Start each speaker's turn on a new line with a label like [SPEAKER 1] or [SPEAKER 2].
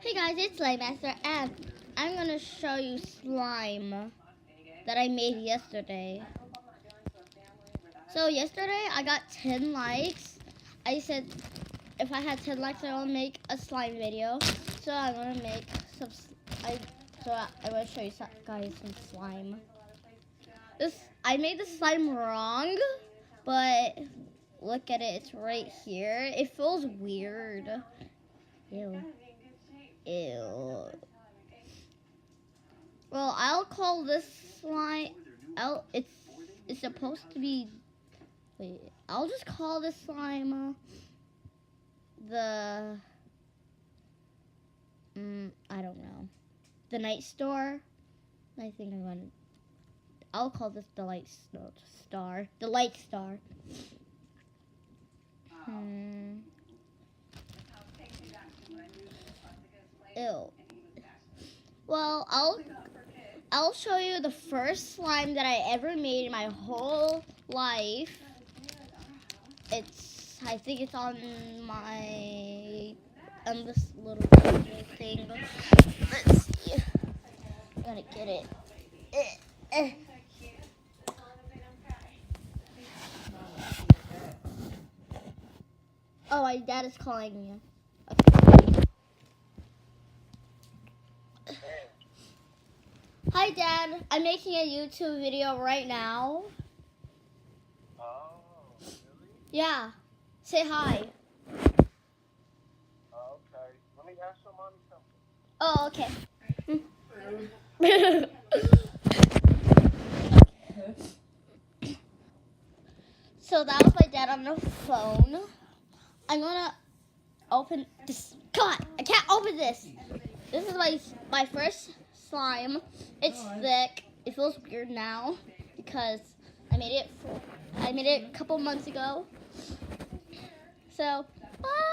[SPEAKER 1] Hey guys, it's Slime Master, and I'm gonna show you slime that I made yesterday. So yesterday I got 10 likes. I said if I had 10 likes, I will make a slime video. So I'm gonna make some. I'm gonna show you guys some slime. I made the slime wrong, but look at it. It's right here. It feels weird. Ew. Ew. Well, I'll call this slime. It's supposed to be. Wait, I'll just call this slime the. I don't know. The Night Star. I think I'm gonna. I'll call this the Light Star. The Light Star. Ew. Well, I'll show you the first slime that I ever made in my whole life. I think it's on this little thing. Let's see. I'm gonna get it. Oh, my dad is calling me. Okay. Hi, Dad. I'm making a YouTube video right now.
[SPEAKER 2] Oh, really?
[SPEAKER 1] Yeah. Say hi.
[SPEAKER 2] Oh, okay. Let me ask your mommy something.
[SPEAKER 1] Oh, okay. So that was my dad on the phone. I'm gonna open this. God, I can't open this. This is my first slime. It's thick. It feels weird now because I made it a couple months ago. So, bye.